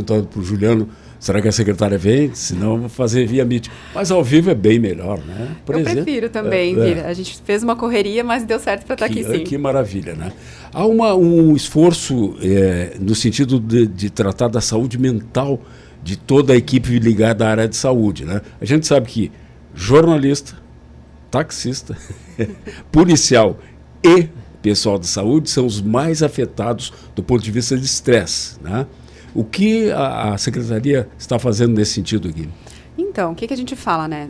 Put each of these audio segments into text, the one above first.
perguntando para o Juliano, será que a secretária vem? Senão eu vou fazer via Meet. Mas ao vivo é bem melhor, né? Eu prefiro também vir. A gente fez uma correria, mas deu certo para estar aqui sim. Que maravilha, né? Há um esforço no sentido de tratar da saúde mental de toda a equipe ligada à área de saúde, né? A gente sabe que jornalista, taxista, policial e pessoal de saúde são os mais afetados do ponto de vista de estresse, né? O que a Secretaria está fazendo nesse sentido aqui? Então, o que a gente fala, né?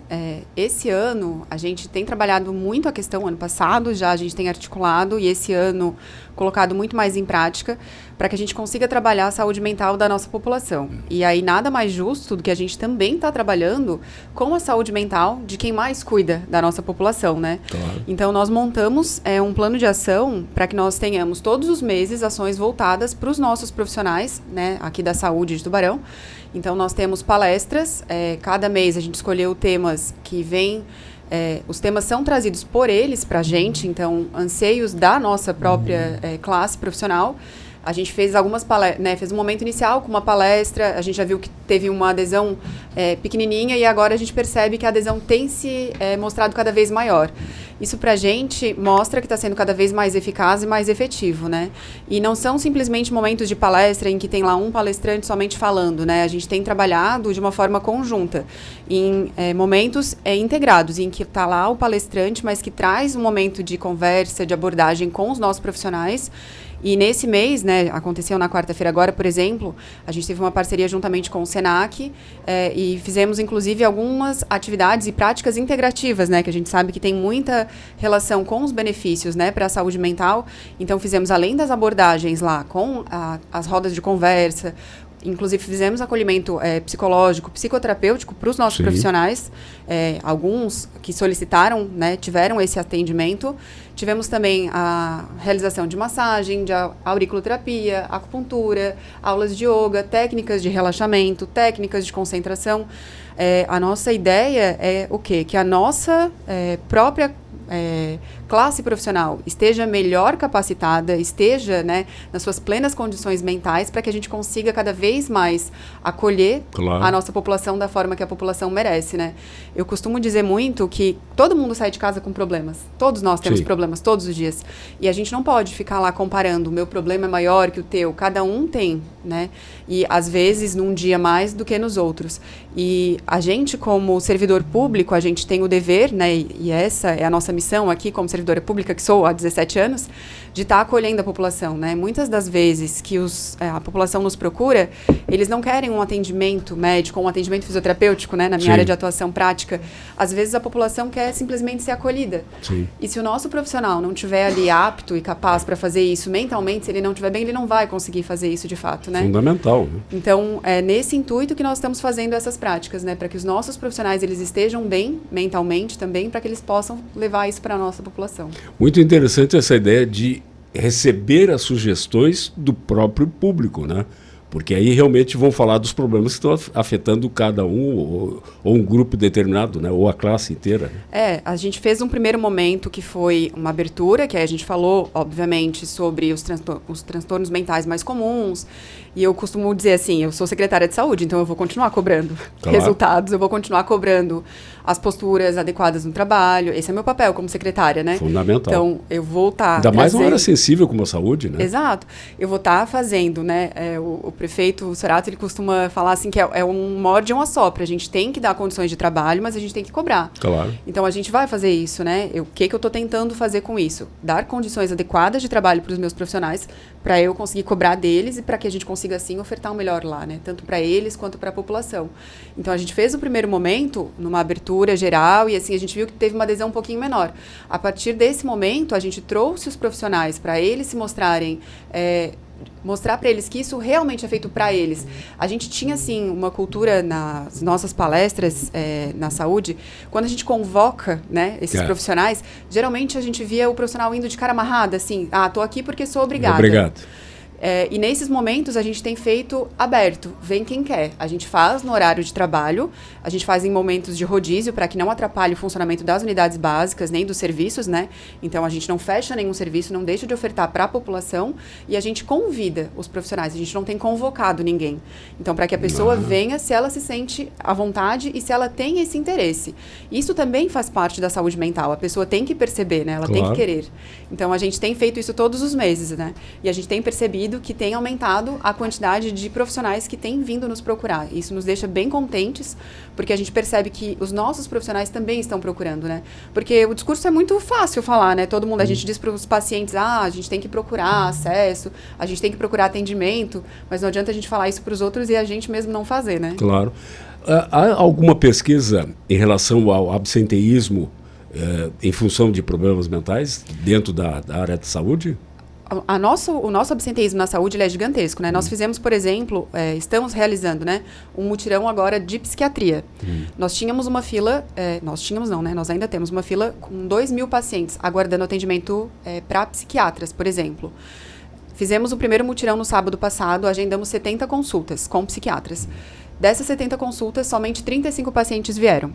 Esse ano, a gente tem trabalhado muito a questão, ano passado já a gente tem articulado e esse ano colocado muito mais em prática para que a gente consiga trabalhar a saúde mental da nossa população. E aí nada mais justo do que a gente também está trabalhando com a saúde mental de quem mais cuida da nossa população, né? Claro. Então, nós montamos um plano de ação para que nós tenhamos todos os meses ações voltadas para os nossos profissionais, né, aqui da saúde de Tubarão. Então, nós temos palestras, cada mês a gente escolheu temas que vêm, os temas são trazidos por eles para a gente, então, anseios da nossa própria classe profissional. A gente fez algumas palestras, né, fez um momento inicial com uma palestra, a gente já viu que teve uma adesão pequenininha e agora a gente percebe que a adesão tem se mostrado cada vez maior. Isso para a gente mostra que está sendo cada vez mais eficaz e mais efetivo, né? E não são simplesmente momentos de palestra em que tem lá um palestrante somente falando, né? A gente tem trabalhado de uma forma conjunta, em momentos integrados, em que está lá o palestrante, mas que traz um momento de conversa, de abordagem com os nossos profissionais. E nesse mês, né, aconteceu na quarta-feira agora, por exemplo, a gente teve uma parceria juntamente com o SENAC e fizemos, inclusive, algumas atividades e práticas integrativas, né, que a gente sabe que tem muita relação com os benefícios, né, para a saúde mental. Então, fizemos, além das abordagens lá, com as rodas de conversa, inclusive fizemos acolhimento psicológico, psicoterapêutico para os nossos profissionais, alguns que solicitaram, né, tiveram esse atendimento. Tivemos também a realização de massagem, de auriculoterapia, acupuntura, aulas de yoga, técnicas de relaxamento, técnicas de concentração. A nossa ideia é o quê? Que a nossa própria classe profissional esteja melhor capacitada, esteja, né, nas suas plenas condições mentais para que a gente consiga cada vez mais acolher a nossa população da forma que a população merece, né? Eu costumo dizer muito que todo mundo sai de casa com problemas. Todos nós temos problemas todos os dias. E a gente não pode ficar lá comparando, o meu problema é maior que o teu. Cada um tem, né? E às vezes num dia mais do que nos outros. E a gente, como servidor público, a gente tem o dever, né, e essa é a nossa missão aqui como servidora pública, que sou há 17 anos, de estar acolhendo a população, né? Muitas das vezes que a população nos procura, eles não querem um atendimento médico, um atendimento fisioterapêutico, né? Na minha área de atuação prática, às vezes a população quer simplesmente ser acolhida. Sim. E se o nosso profissional não estiver ali apto e capaz para fazer isso mentalmente, se ele não estiver bem, ele não vai conseguir fazer isso de fato, né? Fundamental. Né? Então, é nesse intuito que nós estamos fazendo essas práticas, né? Para que os nossos profissionais, eles estejam bem mentalmente também, para que eles possam levar isso para a nossa população. Muito interessante essa ideia de receber as sugestões do próprio público, né? Porque aí realmente vão falar dos problemas que estão afetando cada um ou um grupo determinado, né? Ou a classe inteira. Né? A gente fez um primeiro momento que foi uma abertura, que aí a gente falou, obviamente, sobre os transtornos mentais mais comuns. E eu costumo dizer assim, eu sou secretária de saúde, então eu vou continuar cobrando resultados, eu vou continuar cobrando as posturas adequadas no trabalho. Esse é meu papel como secretária, né? Fundamental. Então, eu vou estar ainda mais uma área sensível como a saúde, né? Exato. Eu vou estar fazendo, né? O prefeito Sorato, ele costuma falar assim que é um morde e um assopra. A gente tem que dar condições de trabalho, mas a gente tem que cobrar. Claro. Então, a gente vai fazer isso, né? O que eu estou tentando fazer com isso? Dar condições adequadas de trabalho para os meus profissionais, para eu conseguir cobrar deles e para que a gente consiga, assim, ofertar o melhor lá, né? Tanto para eles quanto para a população. Então, a gente fez o primeiro momento numa abertura geral e, assim, a gente viu que teve uma adesão um pouquinho menor. A partir desse momento, a gente trouxe os profissionais para eles se mostrarem... mostrar para eles que isso realmente é feito para eles. A gente tinha, assim, uma cultura nas nossas palestras na saúde, quando a gente convoca, né, esses profissionais, geralmente a gente via o profissional indo de cara amarrada, assim, tô aqui porque sou obrigada. Obrigado. E nesses momentos a gente tem feito aberto, vem quem quer. A gente faz no horário de trabalho, a gente faz em momentos de rodízio para que não atrapalhe o funcionamento das unidades básicas, nem dos serviços, né? Então a gente não fecha nenhum serviço, não deixa de ofertar para a população e a gente convida os profissionais, a gente não tem convocado ninguém. Então para que a pessoa venha se ela se sente à vontade e se ela tem esse interesse. Isso também faz parte da saúde mental, a pessoa tem que perceber, né? Ela tem que querer. Então a gente tem feito isso todos os meses, né? E a gente tem percebido que tem aumentado a quantidade de profissionais que têm vindo nos procurar. Isso nos deixa bem contentes, porque a gente percebe que os nossos profissionais também estão procurando, né? Porque o discurso é muito fácil falar, né? Todo mundo, a gente diz para os pacientes, a gente tem que procurar acesso, a gente tem que procurar atendimento, mas não adianta a gente falar isso para os outros e a gente mesmo não fazer, né? Claro. Há alguma pesquisa em relação ao absenteísmo em função de problemas mentais dentro da área de saúde? O nosso absenteísmo na saúde ele é gigantesco, né? Nós fizemos, por exemplo, estamos realizando, né, um mutirão agora de psiquiatria. Nós tínhamos uma fila, nós tínhamos não, né? Nós ainda temos uma fila com 2.000 pacientes aguardando atendimento para psiquiatras, por exemplo. Fizemos o primeiro mutirão no sábado passado, agendamos 70 consultas com psiquiatras. Dessas 70 consultas, somente 35 pacientes vieram.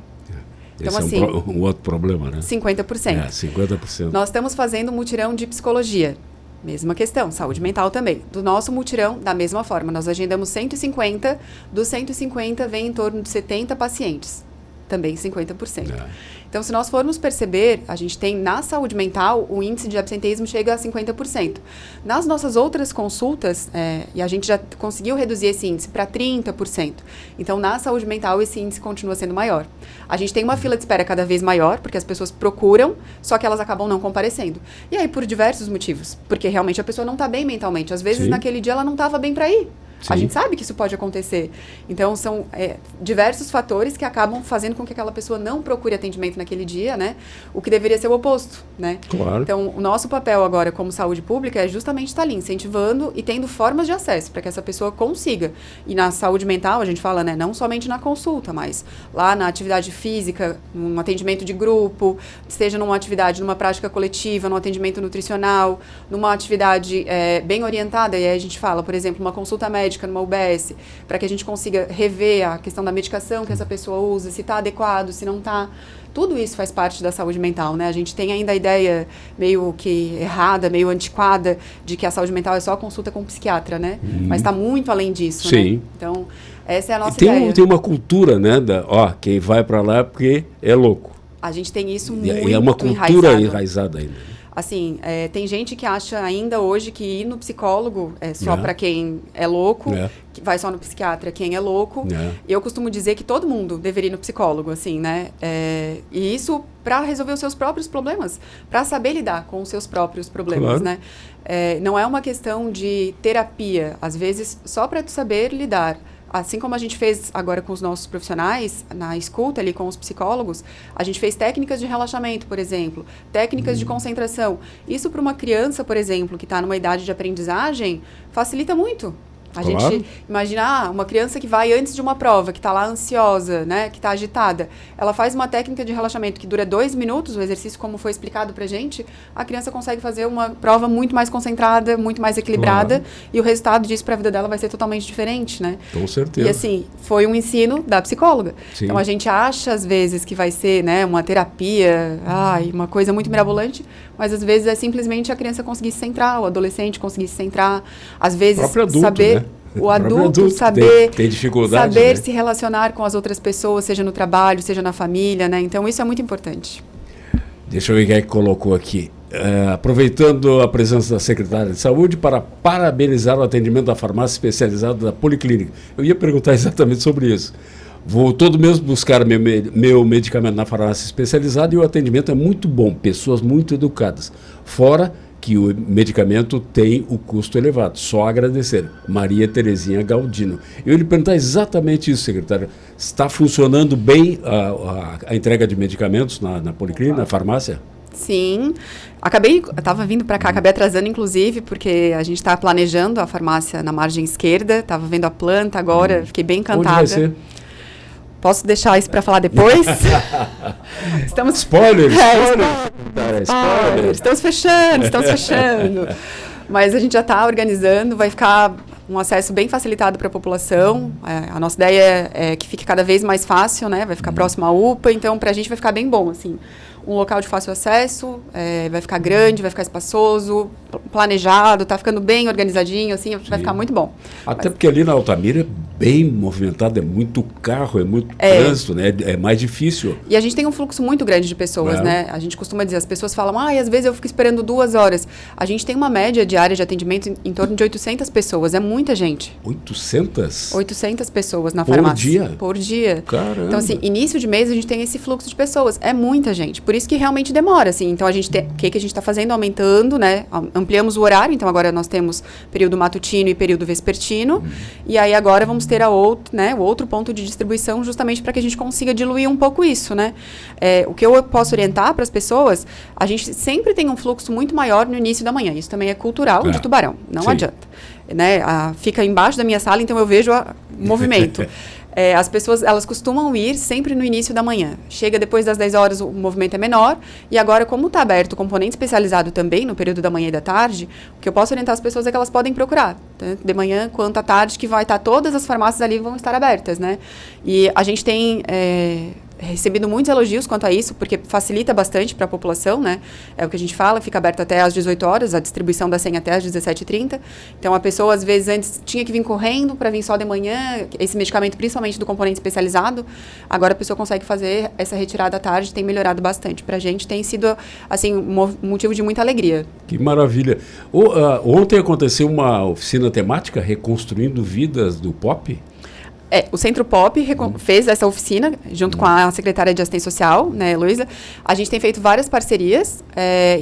Então, esse é um outro problema, né? 50%. 50%. Nós estamos fazendo um mutirão de psicologia. Mesma questão, saúde mental também. Do nosso mutirão, da mesma forma, nós agendamos 150, dos 150 vem em torno de 70 pacientes, também 50%. Então, se nós formos perceber, a gente tem na saúde mental, o índice de absenteísmo chega a 50%. Nas nossas outras consultas, e a gente já conseguiu reduzir esse índice para 30%. Então, na saúde mental, esse índice continua sendo maior. A gente tem uma fila de espera cada vez maior, porque as pessoas procuram, só que elas acabam não comparecendo. E aí, por diversos motivos. Porque realmente a pessoa não está bem mentalmente. Às vezes, naquele dia, ela não estava bem para ir. Sim. A gente sabe que isso pode acontecer. Então, são diversos fatores que acabam fazendo com que aquela pessoa não procure atendimento naquele dia, né? O que deveria ser o oposto, né? Claro. Então, o nosso papel agora como saúde pública é justamente estar ali, incentivando e tendo formas de acesso para que essa pessoa consiga. E na saúde mental, a gente fala, né? Não somente na consulta, mas lá na atividade física, num atendimento de grupo, seja numa atividade, numa prática coletiva, num atendimento nutricional, numa atividade bem orientada. E aí a gente fala, por exemplo, uma consulta médica, numa UBS, para que a gente consiga rever a questão da medicação que essa pessoa usa, se está adequado, se não está. Tudo isso faz parte da saúde mental, né? A gente tem ainda a ideia meio que errada, meio antiquada, de que a saúde mental é só consulta com um psiquiatra, né? Mas está muito além disso, Sim. né? Então, essa é a nossa ideia. Tem uma cultura, né? Quem vai para lá é porque é louco. A gente tem isso muito é uma cultura enraizada ainda. Assim, tem gente que acha ainda hoje que ir no psicólogo é só para quem é louco, que vai só no psiquiatra quem é louco. Eu costumo dizer que todo mundo deveria ir no psicólogo, assim, né? E isso para resolver os seus próprios problemas, para saber lidar com os seus próprios problemas, né? Não é uma questão de terapia, às vezes só para tu saber lidar. Assim como a gente fez agora com os nossos profissionais, na escuta ali com os psicólogos, a gente fez técnicas de relaxamento, por exemplo, técnicas de concentração. Isso para uma criança, por exemplo, que está numa idade de aprendizagem, facilita muito. A gente imagina uma criança que vai antes de uma prova, que está lá ansiosa, né, que está agitada. Ela faz uma técnica de relaxamento que dura 2 minutos, o exercício como foi explicado pra gente, a criança consegue fazer uma prova muito mais concentrada, muito mais equilibrada, e o resultado disso para a vida dela vai ser totalmente diferente, né? Com certeza. E assim, foi um ensino da psicóloga. Sim. Então a gente acha às vezes que vai ser, né, uma terapia, uma coisa muito mirabolante, mas às vezes é simplesmente a criança conseguir se centrar, o adolescente conseguir se centrar, às vezes adulto, saber, né? O adulto saber, tem dificuldade, saber né? se relacionar com as outras pessoas, seja no trabalho, seja na família, né? Então isso é muito importante. Deixa eu ver quem é que colocou aqui. Aproveitando a presença da secretária de Saúde para parabenizar o atendimento da farmácia especializada da Policlínica. Eu ia perguntar exatamente sobre isso. Vou todo mês buscar meu medicamento na farmácia especializada e o atendimento é muito bom, pessoas muito educadas. Fora que o medicamento tem o custo elevado. Só agradecer. Maria Terezinha Galdino. Eu ia lhe perguntar exatamente isso, secretária. Está funcionando bem a entrega de medicamentos na Policlínica, na farmácia? Sim. Estava vindo para cá, acabei atrasando, inclusive, porque a gente está planejando a farmácia na margem esquerda, estava vendo a planta agora, fiquei bem encantada. Onde vai ser? Posso deixar isso para falar depois? Spoiler! Estamos fechando. Mas a gente já está organizando, vai ficar um acesso bem facilitado para a população. A nossa ideia é que fique cada vez mais fácil, né? Vai ficar próximo à UPA, então para a gente vai ficar bem bom, assim. Um local de fácil acesso, vai ficar grande, vai ficar espaçoso, planejado, tá ficando bem organizadinho, assim, vai ficar muito bom. Até porque ali na Altamira é bem movimentado, é muito carro, é muito trânsito, né? É mais difícil. E a gente tem um fluxo muito grande de pessoas, né? A gente costuma dizer, as pessoas falam, às vezes eu fico esperando 2 horas. A gente tem uma média diária de atendimento em torno de 800 pessoas, é muita gente. 800? 800 pessoas na farmácia. Por dia? Caramba. Então, assim, início de mês a gente tem esse fluxo de pessoas, é muita gente. Por isso que realmente demora, assim. Então, o que a gente está fazendo? Aumentando, né? Ampliamos o horário, então agora nós temos período matutino e período vespertino. E aí agora vamos ter o outro ponto de distribuição justamente para que a gente consiga diluir um pouco isso, né? O que eu posso orientar para as pessoas, a gente sempre tem um fluxo muito maior no início da manhã. Isso também é cultural de Tubarão, não adianta. Né? Fica embaixo da minha sala, então eu vejo o movimento. As pessoas, elas costumam ir sempre no início da manhã. Chega depois das 10 horas, o movimento é menor. E agora, como está aberto o componente especializado também, no período da manhã e da tarde, o que eu posso orientar as pessoas é que elas podem procurar, tanto de manhã quanto à tarde, que vai estar todas as farmácias ali vão estar abertas, né? E a gente tem recebido muitos elogios quanto a isso, porque facilita bastante para a população, né? É o que a gente fala, fica aberto até às 18 horas, a distribuição da senha até às 17h30. Então, a pessoa, às vezes, antes tinha que vir correndo para vir só de manhã, esse medicamento, principalmente do componente especializado, agora a pessoa consegue fazer essa retirada à tarde, tem melhorado bastante. Para a gente tem sido, assim, um motivo de muita alegria. Que maravilha. Ontem aconteceu uma oficina temática Reconstruindo Vidas do POP. O Centro POP fez essa oficina, junto com a secretária de Assistência Social, né, Heloísa. A gente tem feito várias parcerias,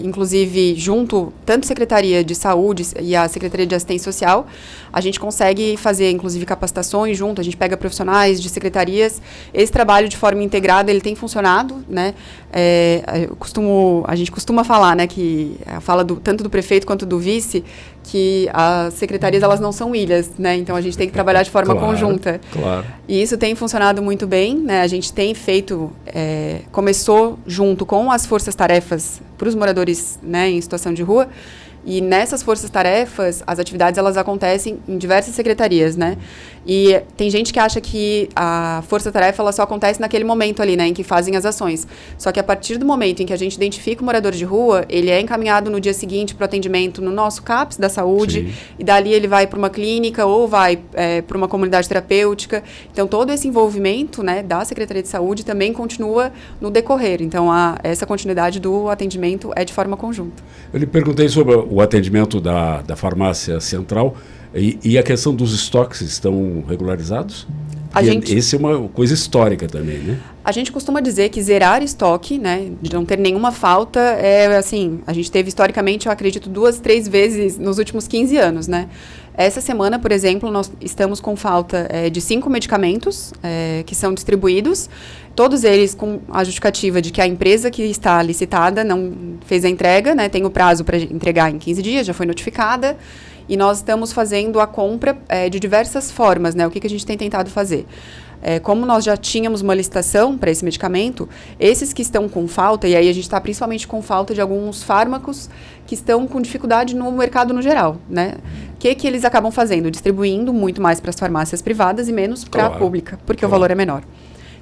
inclusive junto, tanto a Secretaria de Saúde e a Secretaria de Assistência Social, a gente consegue fazer, inclusive, capacitações junto, a gente pega profissionais de secretarias. Esse trabalho de forma integrada, ele tem funcionado, né? A gente costuma falar, né, que fala tanto do prefeito quanto do vice, que as secretarias, elas não são ilhas, né? Então, a gente tem que trabalhar de forma conjunta. Claro. E isso tem funcionado muito bem, né? A gente tem feito, começou junto com as forças-tarefas para os moradores, né, em situação de rua. E nessas forças-tarefas, as atividades elas acontecem em diversas secretarias, né? E tem gente que acha que a força-tarefa ela só acontece naquele momento ali, né, em que fazem as ações. Só que a partir do momento em que a gente identifica o morador de rua, ele é encaminhado no dia seguinte para o atendimento no nosso CAPS da saúde. Sim. E dali ele vai para uma clínica ou vai para uma comunidade terapêutica. Então, todo esse envolvimento, né, da Secretaria de Saúde também continua no decorrer. Então, essa continuidade do atendimento é de forma conjunta. Eu lhe perguntei sobre o atendimento da farmácia central e a questão dos estoques estão regularizados? Essa é uma coisa histórica também, né? A gente costuma dizer que zerar estoque, né, de não ter nenhuma falta, assim, a gente teve historicamente, eu acredito, 2, 3 vezes nos últimos 15 anos, né? Essa semana, por exemplo, nós estamos com falta de 5 medicamentos que são distribuídos, todos eles com a justificativa de que a empresa que está licitada não fez a entrega, né, tem o prazo para entregar em 15 dias, já foi notificada, e nós estamos fazendo a compra de diversas formas, né? O que a gente tem tentado fazer? Como nós já tínhamos uma licitação para esse medicamento, esses que estão com falta, e aí a gente está principalmente com falta de alguns fármacos que estão com dificuldade no mercado no geral, né? O que eles acabam fazendo? Distribuindo muito mais para as farmácias privadas e menos para a pública, porque o valor é menor.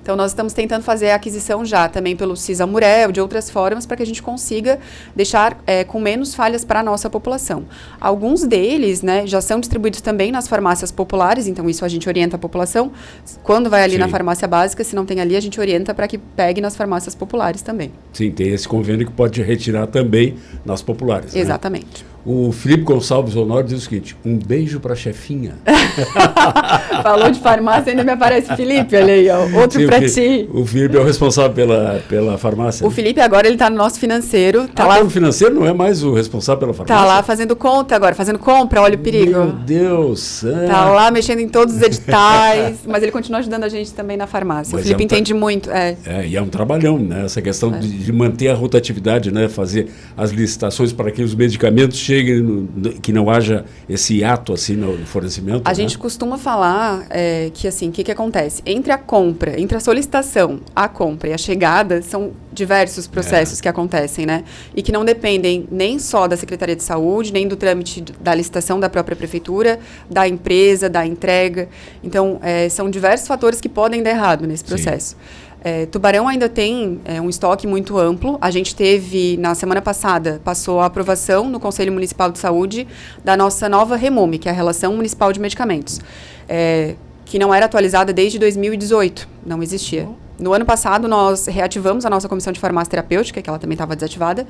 Então, nós estamos tentando fazer a aquisição já também pelo CISAMURE, de outras formas, para que a gente consiga deixar com menos falhas para a nossa população. Alguns deles, né, já são distribuídos também nas farmácias populares, então isso a gente orienta a população. Quando vai ali Sim. na farmácia básica, se não tem ali, a gente orienta para que pegue nas farmácias populares também. Sim, tem esse convênio que pode retirar também nas populares. Exatamente. Né? O Felipe Gonçalves Honório diz o seguinte: um beijo para a chefinha. Falou de farmácia, ainda me aparece Felipe, olha aí, ó, outro para ti. O Felipe é o responsável pela farmácia. O Felipe agora ele está no nosso financeiro. Tá lá no financeiro não é mais o responsável pela farmácia? Está lá fazendo conta agora, fazendo compra, olha o perigo. Meu Deus. Está lá mexendo em todos os editais, mas ele continua ajudando a gente também na farmácia. Mas o Felipe entende muito. E é um trabalhão, né? Essa questão de manter a rotatividade, né? Fazer as licitações para que os medicamentos cheguem chegue, que não haja esse ato assim no fornecimento? A gente costuma falar que assim, o que acontece? Entre a compra, entre a solicitação, a compra e a chegada, são diversos processos que acontecem, né? E que não dependem nem só da Secretaria de Saúde, nem do trâmite da licitação da própria prefeitura, da empresa, da entrega. Então, são diversos fatores que podem dar errado nesse processo. Tubarão ainda tem um estoque muito amplo. A gente teve, na semana passada, passou a aprovação no Conselho Municipal de Saúde da nossa nova REMOME, que é a Relação Municipal de Medicamentos, que não era atualizada desde 2018, não existia. No ano passado, nós reativamos a nossa Comissão de Farmácia Terapêutica, que ela também estava desativada,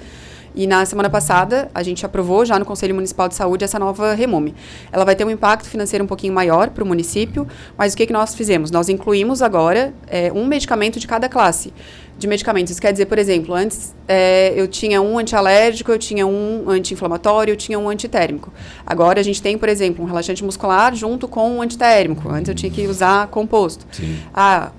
e na semana passada, a gente aprovou já no Conselho Municipal de Saúde essa nova REMOME. Ela vai ter um impacto financeiro um pouquinho maior para o município, mas o que nós fizemos? Nós incluímos agora um medicamento de cada classe de medicamentos. Isso quer dizer, por exemplo, antes eu tinha um antialérgico, eu tinha um anti-inflamatório, eu tinha um antitérmico. Agora a gente tem, por exemplo, um relaxante muscular junto com um antitérmico. Antes eu tinha que usar composto. Sim.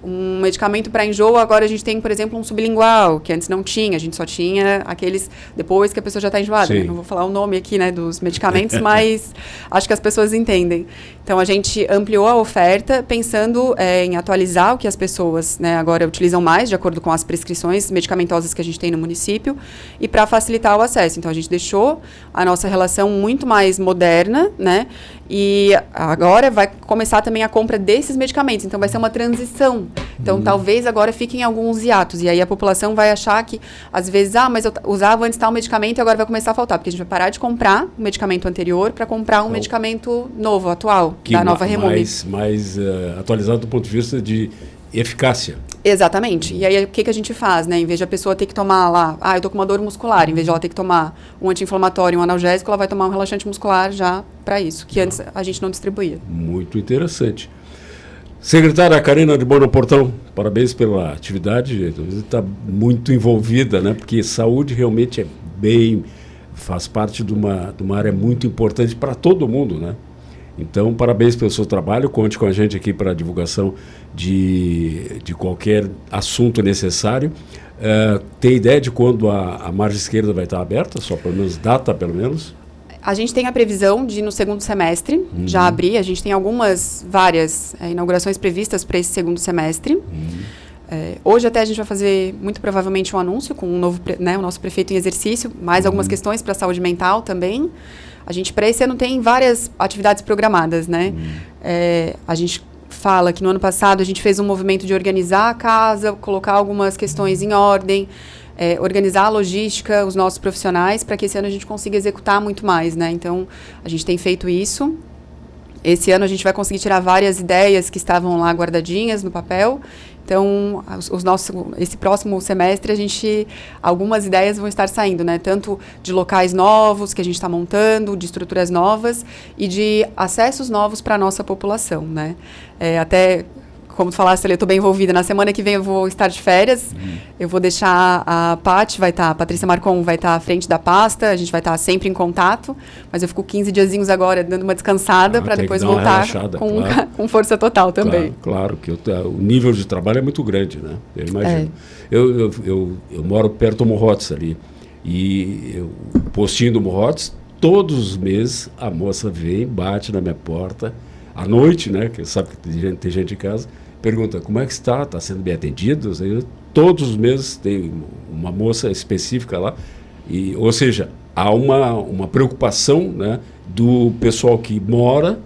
Um medicamento para enjoo, agora a gente tem, por exemplo, um sublingual, que antes não tinha. A gente só tinha aqueles depois que a pessoa já está enjoada. Né? Não vou falar o nome aqui, né, dos medicamentos, mas acho que as pessoas entendem. Então a gente ampliou a oferta pensando em atualizar o que as pessoas, né, agora utilizam mais, de acordo com as prescrições medicamentosas que a gente tem no município, e para facilitar o acesso. Então, a gente deixou a nossa relação muito mais moderna, né? E agora vai começar também a compra desses medicamentos. Então, vai ser uma transição. Então, talvez agora fiquem alguns hiatos. E aí a população vai achar que, às vezes, mas eu usava antes tal medicamento e agora vai começar a faltar. Porque a gente vai parar de comprar o medicamento anterior para comprar um medicamento novo, atual, da nova REMOME. Mais atualizado do ponto de vista de eficácia. Exatamente. E aí, o que a gente faz, né? Em vez de a pessoa ter que tomar lá, eu tô com uma dor muscular, em vez de ela ter que tomar um anti-inflamatório e um analgésico, ela vai tomar um relaxante muscular já para isso, que antes a gente não distribuía. Muito interessante. Secretária Karina de Bona Portão, parabéns pela atividade. Você está muito envolvida, né? Porque saúde realmente faz parte de uma área muito importante para todo mundo, né? Então, parabéns pelo seu trabalho. Conte com a gente aqui para a divulgação de qualquer assunto necessário. Tem ideia de quando a margem esquerda vai estar aberta? Só pelo menos data, pelo menos? A gente tem a previsão de, no segundo semestre, já abrir. A gente tem várias inaugurações previstas para esse segundo semestre. Hoje até a gente vai fazer, muito provavelmente, um anúncio com o nosso prefeito em exercício, mais algumas questões para a saúde mental também. A gente, para esse ano, tem várias atividades programadas, né? A gente fala que no ano passado a gente fez um movimento de organizar a casa, colocar algumas questões em ordem, organizar a logística, os nossos profissionais, para que esse ano a gente consiga executar muito mais, né? Então, a gente tem feito isso. Esse ano a gente vai conseguir tirar várias ideias que estavam lá guardadinhas no papel. Então, esse próximo semestre, algumas ideias vão estar saindo, né? Tanto de locais novos que a gente está montando, de estruturas novas e de acessos novos para a nossa população, né? Até, como tu falaste, eu estou bem envolvida. Na semana que vem eu vou estar de férias. Eu vou deixar a Patrícia Marcon vai estar à frente da pasta, a gente vai estar sempre em contato, mas eu fico 15 diazinhos agora dando uma descansada para depois voltar com força total também. Claro que o nível de trabalho é muito grande, né? Eu imagino. Eu moro perto do Morrotes ali, e o postinho do Morrotes, todos os meses a moça vem, bate na minha porta, à noite, né? Que sabe que tem gente em casa, pergunta como é que está sendo bem atendido? Todos os meses tem uma moça específica lá, ou seja, há uma preocupação, né, do pessoal que mora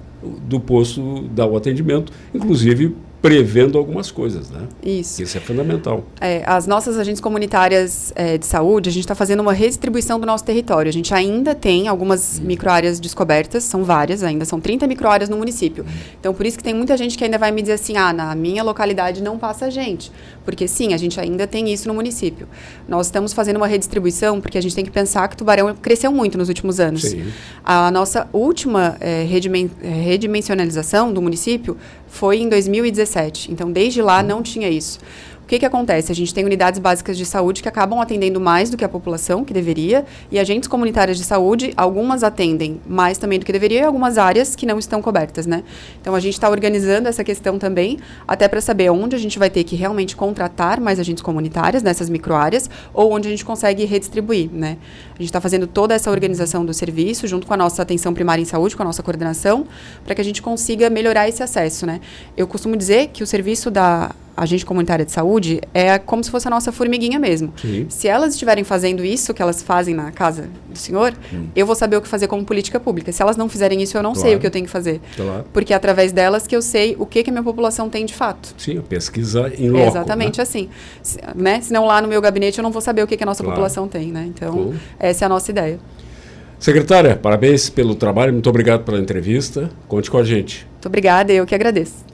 do posto dar o atendimento, inclusive prevendo algumas coisas, né? Isso. Isso é fundamental. As nossas agentes comunitárias de saúde, a gente está fazendo uma redistribuição do nosso território. A gente ainda tem algumas microáreas descobertas, são várias ainda, são 30 microáreas no município. Então, por isso que tem muita gente que ainda vai me dizer assim, na minha localidade não passa gente. Porque sim, a gente ainda tem isso no município. Nós estamos fazendo uma redistribuição, porque a gente tem que pensar que Tubarão cresceu muito nos últimos anos. Sim. A nossa última redimensionalização do município foi em 2017. Então, desde lá não tinha isso. O que acontece? A gente tem unidades básicas de saúde que acabam atendendo mais do que a população, que deveria, e agentes comunitárias de saúde, algumas atendem mais também do que deveria, e algumas áreas que não estão cobertas, né? Então, a gente está organizando essa questão também, até para saber onde a gente vai ter que realmente contratar mais agentes comunitários nessas microáreas, ou onde a gente consegue redistribuir, né? A gente está fazendo toda essa organização do serviço, junto com a nossa atenção primária em saúde, com a nossa coordenação, para que a gente consiga melhorar esse acesso, né? Eu costumo dizer que o serviço da agente comunitária de saúde é como se fosse a nossa formiguinha mesmo. Sim. Se elas estiverem fazendo isso que elas fazem na casa do senhor, eu vou saber o que fazer como política pública. Se elas não fizerem isso, eu não sei o que eu tenho que fazer. Claro. Porque é através delas que eu sei o que a minha população tem de fato. Sim, a pesquisa em loco. Exatamente, né? Assim. Né? Senão lá no meu gabinete eu não vou saber o que a nossa população tem, né? Então, essa é a nossa ideia. Secretária, parabéns pelo trabalho, muito obrigado pela entrevista. Conte com a gente. Muito obrigada, eu que agradeço.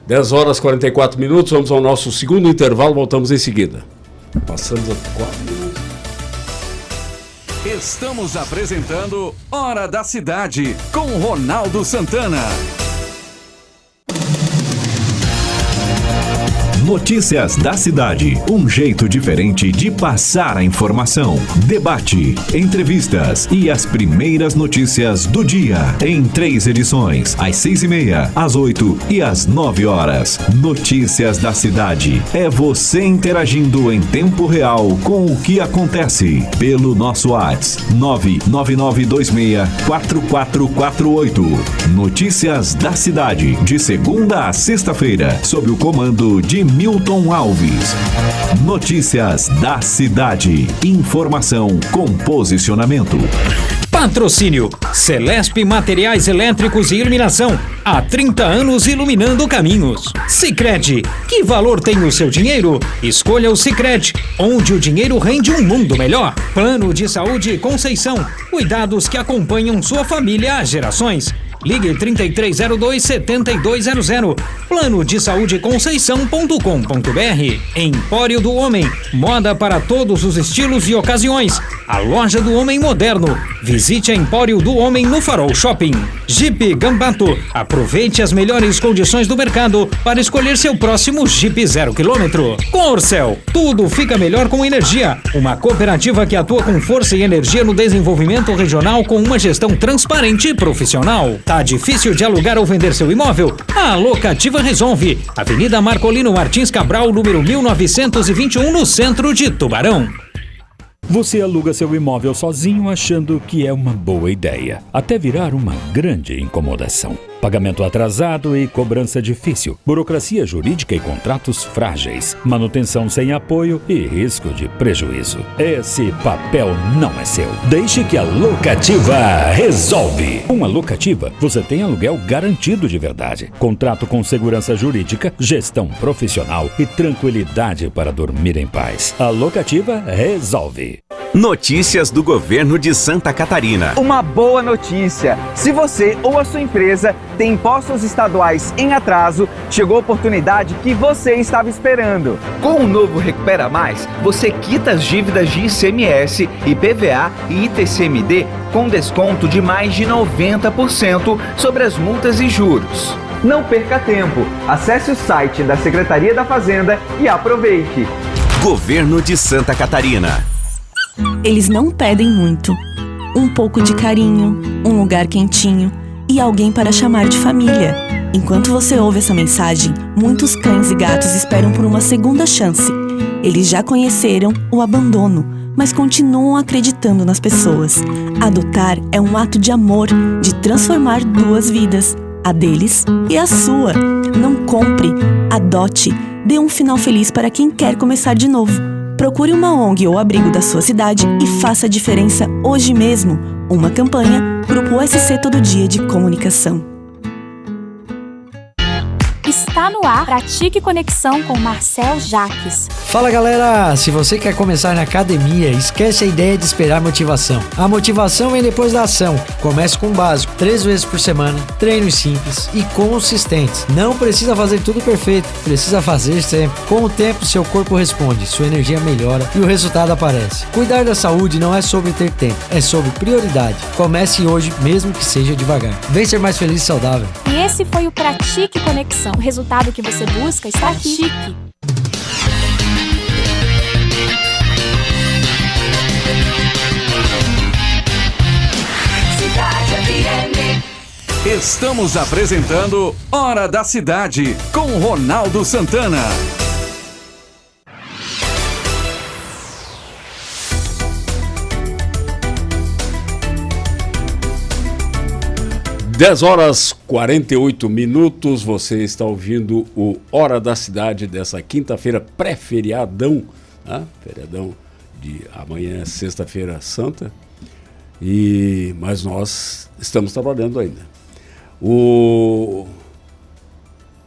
10 horas e 44 minutos, vamos ao nosso segundo intervalo, voltamos em seguida. Passamos a 4 minutos. Estamos apresentando Hora da Cidade, com Ronaldo Santana. Notícias da cidade, um jeito diferente de passar a informação. Debate, entrevistas e as primeiras notícias do dia. Em 3 edições, às 6h30, às 8 e às 9 horas. Notícias da cidade. É você interagindo em tempo real com o que acontece. Pelo nosso WhatsApp 999264448. Notícias da cidade, de segunda a sexta-feira, sob o comando de Milton Alves. Notícias da cidade. Informação com posicionamento. Patrocínio Celesp Materiais Elétricos e Iluminação. Há 30 anos iluminando caminhos. Sicredi. Que valor tem o seu dinheiro? Escolha o Sicredi, onde o dinheiro rende um mundo melhor. Plano de Saúde Conceição. Cuidados que acompanham sua família há gerações. Ligue 3302-7200. Plano de Saúde Conceição.com.br. Empório do Homem. Moda para todos os estilos e ocasiões. A loja do homem moderno. Visite a Empório do Homem no Farol Shopping. Jeep Gambato. Aproveite as melhores condições do mercado para escolher seu próximo Jeep 0 km. Corcel. Tudo fica melhor com energia. Uma cooperativa que atua com força e energia no desenvolvimento regional com uma gestão transparente e profissional. Tá difícil de alugar ou vender seu imóvel? A Locativa resolve. Avenida Marcolino Martins Cabral, número 1921, no centro de Tubarão. Você aluga seu imóvel sozinho achando que é uma boa ideia, até virar uma grande incomodação. Pagamento atrasado e cobrança difícil, burocracia jurídica e contratos frágeis, manutenção sem apoio e risco de prejuízo. Esse papel não é seu. Deixe que a Locativa resolve. Com a Locativa, você tem aluguel garantido de verdade, contrato com segurança jurídica, gestão profissional e tranquilidade para dormir em paz. A Locativa resolve. Notícias do governo de Santa Catarina. Uma boa notícia! Se você ou a sua empresa tem impostos estaduais em atraso, chegou a oportunidade que você estava esperando. Com o novo Recupera Mais, você quita as dívidas de ICMS, IPVA e ITCMD com desconto de mais de 90% sobre as multas e juros. Não perca tempo. Acesse o site da Secretaria da Fazenda e aproveite. Governo de Santa Catarina. Eles não pedem muito. Um pouco de carinho, um lugar quentinho e alguém para chamar de família. Enquanto você ouve essa mensagem, muitos cães e gatos esperam por uma segunda chance. Eles já conheceram o abandono, mas continuam acreditando nas pessoas. Adotar é um ato de amor, de transformar 2 vidas, a deles e a sua. Não compre, adote, dê um final feliz para quem quer começar de novo. Procure uma ONG ou abrigo da sua cidade e faça a diferença hoje mesmo. Uma campanha, Grupo SC Todo Dia de Comunicação. Está no ar, Pratique Conexão com Marcel Jaques. Fala galera, se você quer começar na academia, esquece a ideia de esperar motivação. A motivação vem depois da ação. Comece com o básico, 3 vezes por semana, treinos simples e consistentes. Não precisa fazer tudo perfeito, precisa fazer sempre. Com o tempo, seu corpo responde, sua energia melhora e o resultado aparece. Cuidar da saúde não é sobre ter tempo, é sobre prioridade. Comece hoje, mesmo que seja devagar. Vem ser mais feliz e saudável. E esse foi o Pratique Conexão. O resultado que você busca está aqui. Estamos apresentando Hora da Cidade com Ronaldo Santana. Dez horas 48 minutos, você está ouvindo o Hora da Cidade dessa quinta-feira, pré-feriadão, né? Feriadão de amanhã, sexta-feira santa, mas nós estamos trabalhando ainda.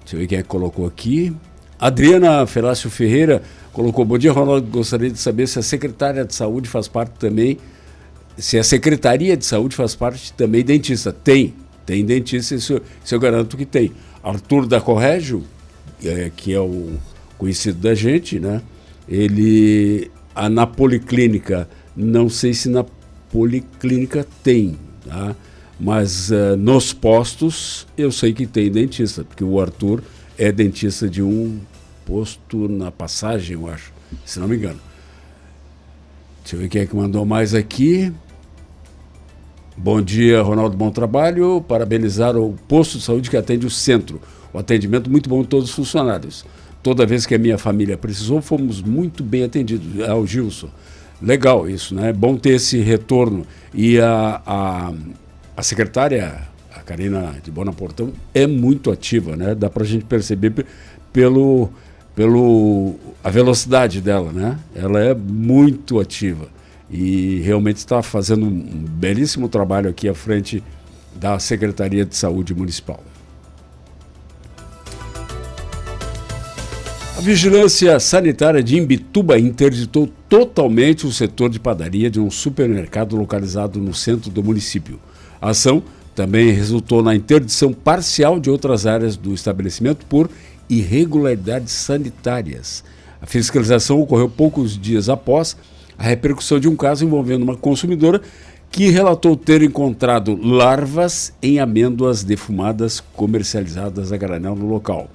Deixa eu ver quem é que colocou aqui. Adriana Felácio Ferreira colocou: bom dia, Ronaldo, gostaria de saber se a secretária de saúde faz parte também, se a Secretaria de Saúde faz parte também dentista. Tem dentista, isso eu garanto que tem. Arthur da Corrégio, que é o conhecido da gente, né? Na Policlínica, não sei se na Policlínica tem, tá? Mas nos postos eu sei que tem dentista, porque o Arthur é dentista de um posto na Passagem, eu acho, se não me engano. Deixa eu ver quem é que mandou mais aqui. Bom dia, Ronaldo, bom trabalho. Parabenizar o posto de saúde que atende o centro. O atendimento muito bom de todos os funcionários. Toda vez que a minha família precisou, fomos muito bem atendidos. O Gilson. Legal isso, né? É bom ter esse retorno. E a secretária, a Karina de Bonaportão, é muito ativa, né? Dá pra gente perceber a velocidade dela, né? Ela é muito ativa. E realmente está fazendo um belíssimo trabalho aqui à frente da Secretaria de Saúde Municipal. A Vigilância Sanitária de Imbituba interditou totalmente o setor de padaria de um supermercado localizado no centro do município. A ação também resultou na interdição parcial de outras áreas do estabelecimento por irregularidades sanitárias. A fiscalização ocorreu poucos dias após a repercussão de um caso envolvendo uma consumidora que relatou ter encontrado larvas em amêndoas defumadas comercializadas a granel no local.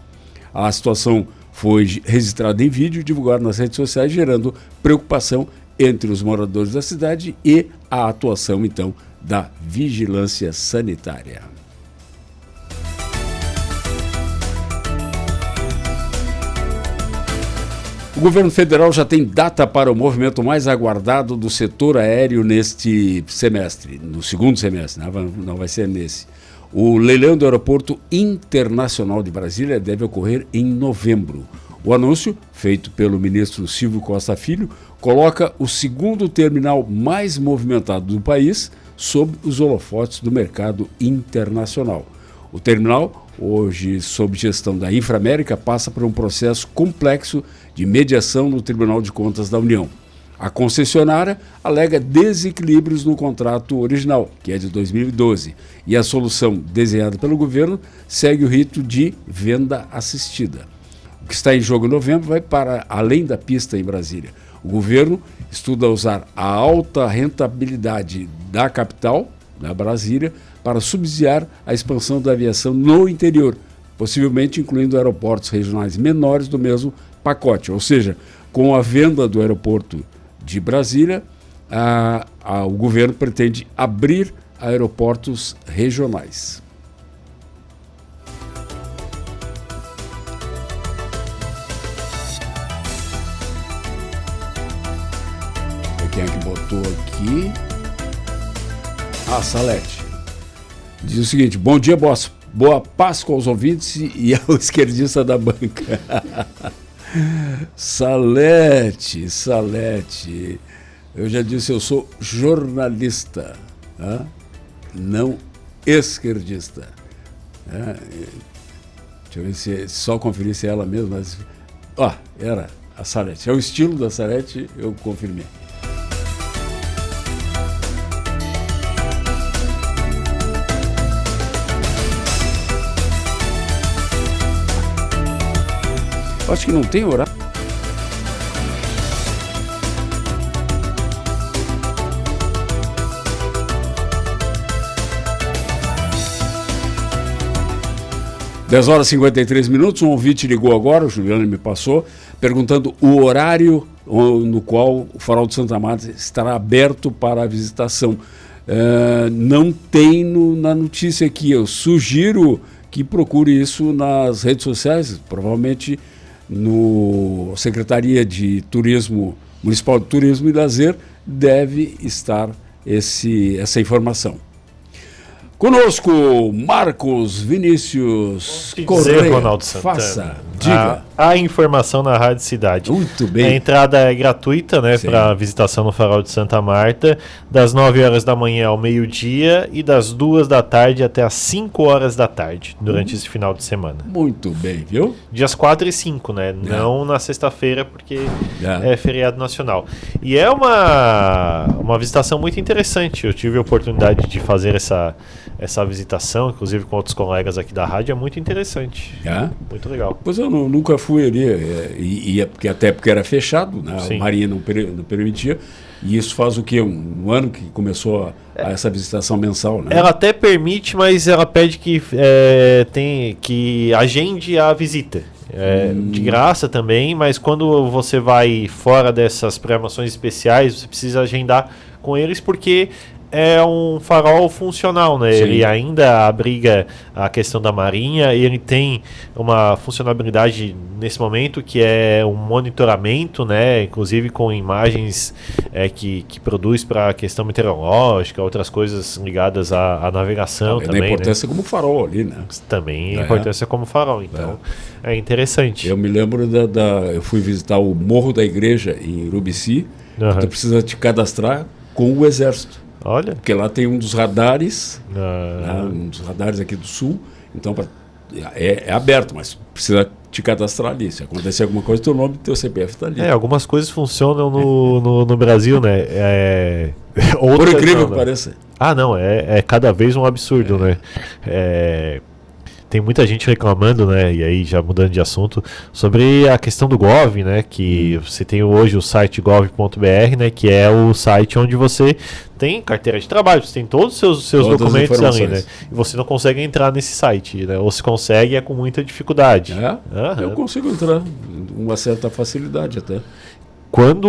A situação foi registrada em vídeo e divulgada nas redes sociais, gerando preocupação entre os moradores da cidade e a atuação, então, da Vigilância Sanitária. O governo federal já tem data para o movimento mais aguardado do setor aéreo neste semestre, no segundo semestre, não vai ser nesse. O leilão do Aeroporto Internacional de Brasília deve ocorrer em novembro. O anúncio, feito pelo ministro Silvio Costa Filho, coloca o segundo terminal mais movimentado do país sob os holofotes do mercado internacional. O terminal, hoje sob gestão da Inframérica, passa por um processo complexo de mediação no Tribunal de Contas da União. A concessionária alega desequilíbrios no contrato original, que é de 2012, e a solução desenhada pelo governo segue o rito de venda assistida. O que está em jogo em novembro vai para além da pista em Brasília. O governo estuda usar a alta rentabilidade da capital, da Brasília, para subsidiar a expansão da aviação no interior, possivelmente incluindo aeroportos regionais menores do mesmo pacote. Ou seja, com a venda do aeroporto de Brasília, o governo pretende abrir aeroportos regionais. Quem é que botou aqui? Salete. Diz o seguinte: bom dia, boa Páscoa aos ouvintes e ao esquerdista da banca. Salete. Eu já disse, eu sou jornalista, tá? Não esquerdista. Deixa eu ver se só conferir se é ela mesma. Mas, era a Salete. É o estilo da Salete, eu confirmei. Acho que não tem horário. Dez horas e 53 minutos, um ouvinte ligou agora, o Juliano me passou, perguntando o horário no qual o Farol de Santa Marta estará aberto para a visitação. não tem na notícia aqui. Eu sugiro que procure isso nas redes sociais, provavelmente no Secretaria de Turismo, Municipal de Turismo e Lazer, deve estar essa informação. Conosco, Marcos Vinícius Correia. Ronaldo Santana. Faça, diga. A informação na Rádio Cidade. Muito bem. A entrada é gratuita, né, para visitação no Farol de Santa Marta, das 9 horas da manhã ao meio-dia e das 2 da tarde até as 5 horas da tarde, durante esse final de semana. Muito bem, viu? Dias 4 e 5, né? Não na sexta-feira, porque é feriado nacional. E é uma visitação muito interessante. Eu tive a oportunidade de fazer essa visitação, inclusive com outros colegas aqui da rádio, é muito interessante. Muito legal. Pois eu nunca fui ali, até porque era fechado, né? A Marinha não permitia, e isso faz o quê? Um ano que começou essa visitação mensal, né? Ela até permite, mas ela pede que agende a visita. De graça também, mas quando você vai fora dessas programações especiais, você precisa agendar com eles, porque é um farol funcional, né? Ele ainda abriga a questão da Marinha, e ele tem uma funcionalidade nesse momento que é um monitoramento, né? Inclusive com imagens que produz para a questão meteorológica, outras coisas ligadas à navegação também. A importância, né? Como farol ali, né? Também a importância como farol, então é interessante. Eu me lembro eu fui visitar o Morro da Igreja em Urubici. Tu precisa te cadastrar com o Exército. Olha. Porque lá tem um dos radares, aqui do sul, então é aberto, mas precisa te cadastrar ali. Se acontecer alguma coisa, teu nome e teu CPF está ali. Algumas coisas funcionam no Brasil, né? Por incrível que pareça. Não, é cada vez um absurdo, né? Tem muita gente reclamando, né, e aí já mudando de assunto, sobre a questão do Gov, né, que você tem hoje o site gov.br, né, que é o site onde você tem carteira de trabalho, você tem todos os seus documentos ali, né, e você não consegue entrar nesse site, né, ou se consegue é com muita dificuldade. Eu consigo entrar, com uma certa facilidade até. Quando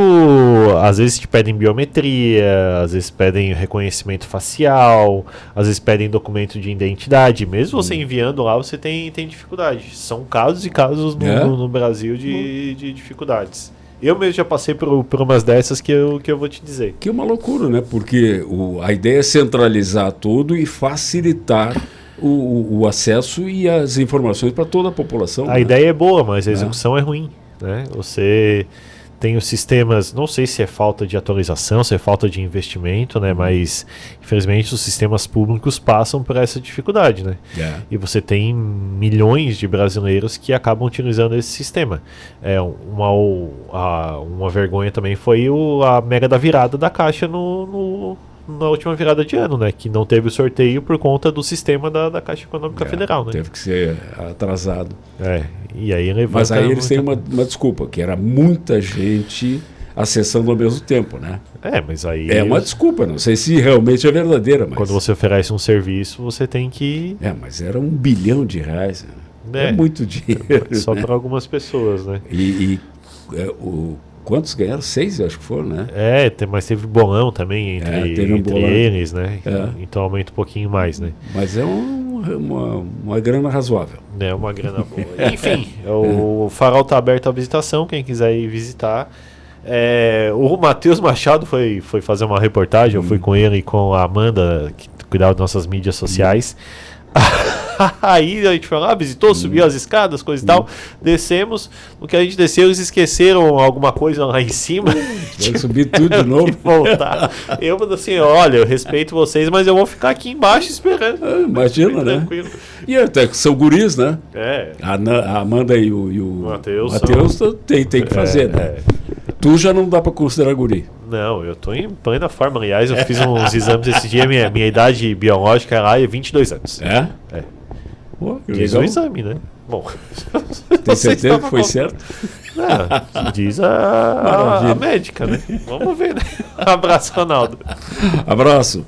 às vezes te pedem biometria, às vezes pedem reconhecimento facial, às vezes pedem documento de identidade, mesmo você enviando lá, você tem dificuldade. São casos e casos no Brasil de dificuldades. Eu mesmo já passei por umas dessas que eu vou te dizer. Que é uma loucura, né? Porque a ideia é centralizar tudo e facilitar o acesso e as informações para toda a população. A ideia é boa, mas a execução é ruim, né? Você tem os sistemas, não sei se é falta de atualização, se é falta de investimento, né? Mas infelizmente os sistemas públicos passam por essa dificuldade, né? E você tem milhões de brasileiros que acabam utilizando esse sistema. Uma vergonha também foi a mega da virada da Caixa na última virada de ano, né? Que não teve o sorteio por conta do sistema da Caixa Econômica Federal, né? Teve que ser atrasado. E aí mas aí eles têm uma desculpa, que era muita gente acessando ao mesmo tempo, né? Mas aí... É uma desculpa, não sei se realmente é verdadeira, mas... Quando você oferece um serviço, você tem que... mas era R$1 bilhão. É muito dinheiro. Só para algumas pessoas, né? Quantos ganharam? 6, acho que foram, né? Mas teve bolão também entre eles, né? Então aumenta um pouquinho mais, né? Mas é uma grana razoável. É uma grana boa. Enfim, o farol está aberto à visitação, quem quiser ir visitar. O Matheus Machado foi fazer uma reportagem, eu fui com ele e com a Amanda, que cuidava das nossas mídias sociais. Aí a gente foi lá, visitou, subiu as escadas, coisa e tal, descemos. No que a gente desceu, eles esqueceram alguma coisa lá em cima. Vai subir tudo de novo. Voltar. Eu falei assim: olha, eu respeito vocês, mas eu vou ficar aqui embaixo esperando. Imagina, né? Tranquilo. E até que são guris, né? É. A Amanda e o Matheus tem que fazer, né? Tu já não dá pra considerar guri. Não, eu tô em plena forma. Aliás, eu fiz uns exames esse dia, minha idade biológica lá é 22 anos. É? É. Pô, diz o exame, né? Bom. Tem certeza que foi certo? Não, diz a médica, né? Vamos ver, né? Abraço, Ronaldo. Abraço.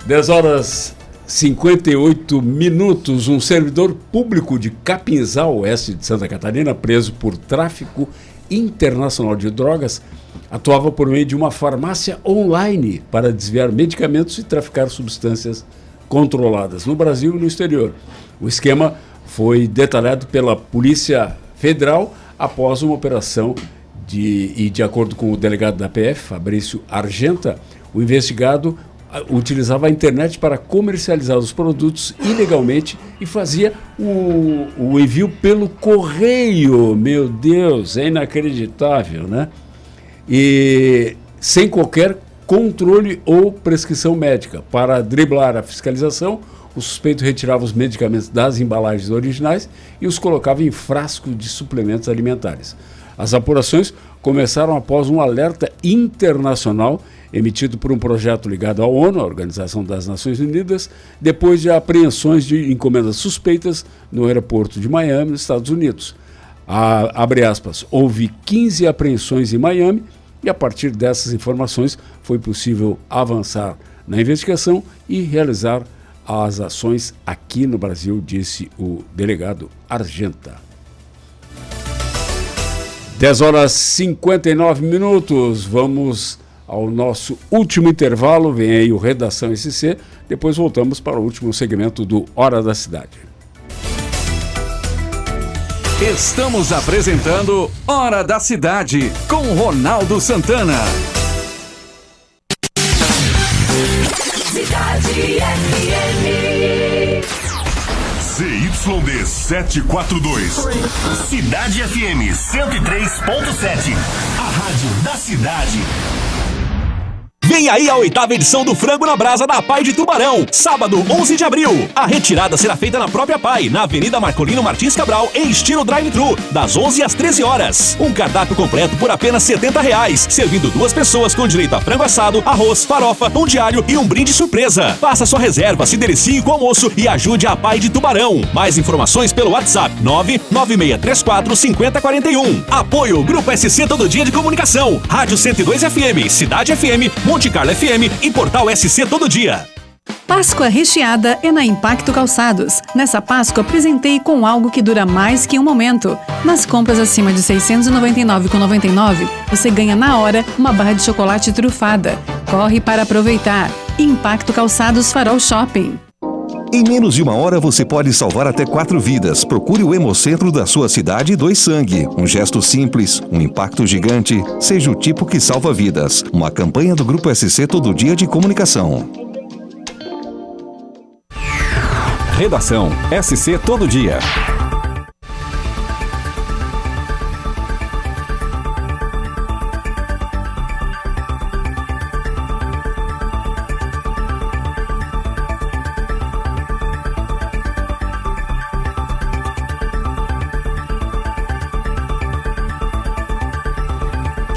10h58. Um servidor público de Capinzal, oeste de Santa Catarina, preso por tráfico Internacional de Drogas atuava por meio de uma farmácia online para desviar medicamentos e traficar substâncias controladas no Brasil e no exterior. O esquema foi detalhado pela Polícia Federal após uma operação de acordo com o delegado da PF, Fabrício Argenta, o investigado utilizava a internet para comercializar os produtos ilegalmente e fazia o envio pelo correio. Meu Deus, é inacreditável, né? E sem qualquer controle ou prescrição médica. Para driblar a fiscalização, o suspeito retirava os medicamentos das embalagens originais e os colocava em frasco de suplementos alimentares. As apurações começaram após um alerta internacional emitido por um projeto ligado à ONU, a Organização das Nações Unidas, depois de apreensões de encomendas suspeitas no aeroporto de Miami, nos Estados Unidos. Abre aspas, houve 15 apreensões em Miami e a partir dessas informações foi possível avançar na investigação e realizar as ações aqui no Brasil, disse o delegado Argenta. 10h59, vamos ao nosso último intervalo, vem aí o Redação SC, depois voltamos para o último segmento do Hora da Cidade. Estamos apresentando Hora da Cidade, com Ronaldo Santana. Cidade FM. CYD 742. Cidade FM 103.7. A rádio da cidade. Vem aí a 8ª edição do Frango na Brasa da Pai de Tubarão, sábado 11 de abril. A retirada será feita na própria Pai, na Avenida Marcolino Martins Cabral, em estilo drive-thru, das 11 às 13 horas. Um cardápio completo por apenas R$70, servindo 2 pessoas com direito a frango assado, arroz, farofa, pão de alho e um brinde surpresa. Faça sua reserva, se delicie com o almoço e ajude a Pai de Tubarão. Mais informações pelo WhatsApp 99634-5041. Apoio Grupo SC Todo Dia de Comunicação, Rádio 102 FM, Cidade FM, Monte Carlo FM e Portal SC Todo Dia. Páscoa recheada é na Impacto Calçados. Nessa Páscoa, presentei com algo que dura mais que um momento. Nas compras acima de R$ 699,99, você ganha na hora uma barra de chocolate trufada. Corre para aproveitar. Impacto Calçados Farol Shopping. Em menos de uma hora você pode salvar até 4 vidas. Procure o Hemocentro da sua cidade e doe sangue. Um gesto simples, um impacto gigante. Seja o tipo que salva vidas. Uma campanha do Grupo SC Todo Dia de Comunicação. Redação SC Todo Dia.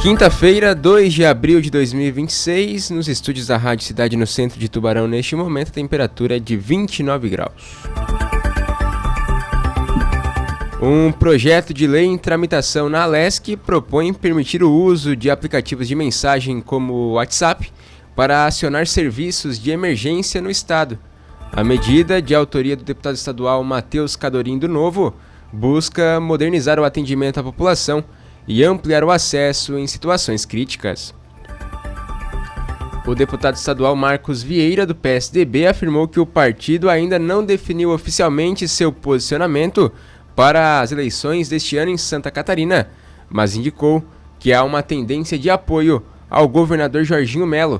Quinta-feira, 2 de abril de 2026, nos estúdios da Rádio Cidade no centro de Tubarão, neste momento a temperatura é de 29 graus. Um projeto de lei em tramitação na Alesc propõe permitir o uso de aplicativos de mensagem como o WhatsApp para acionar serviços de emergência no estado. A medida, de autoria do deputado estadual Matheus Cadorim do Novo, busca modernizar o atendimento à população e ampliar o acesso em situações críticas. O deputado estadual Marcos Vieira, do PSDB, afirmou que o partido ainda não definiu oficialmente seu posicionamento para as eleições deste ano em Santa Catarina, mas indicou que há uma tendência de apoio ao governador Jorginho Melo.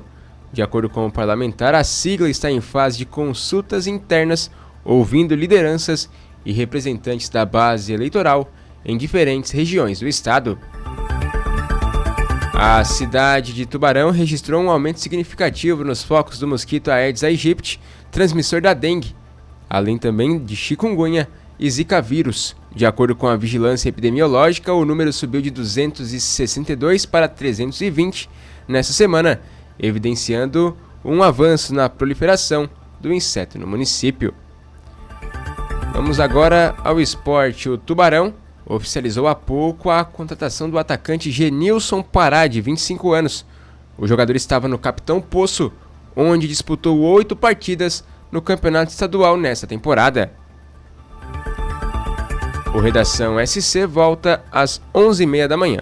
De acordo com o parlamentar, a sigla está em fase de consultas internas, ouvindo lideranças e representantes da base eleitoral em diferentes regiões do estado. A cidade de Tubarão registrou um aumento significativo nos focos do mosquito Aedes aegypti, transmissor da dengue, além também de chikungunya e zika vírus. De acordo com a vigilância epidemiológica, o número subiu de 262 para 320 nessa semana, evidenciando um avanço na proliferação do inseto no município. Vamos agora ao esporte. O Tubarão oficializou há pouco a contratação do atacante Genilson Pará, de 25 anos. O jogador estava no Capitão Poço, onde disputou 8 partidas no campeonato estadual nesta temporada. O Redação SC volta às 11h30 da manhã.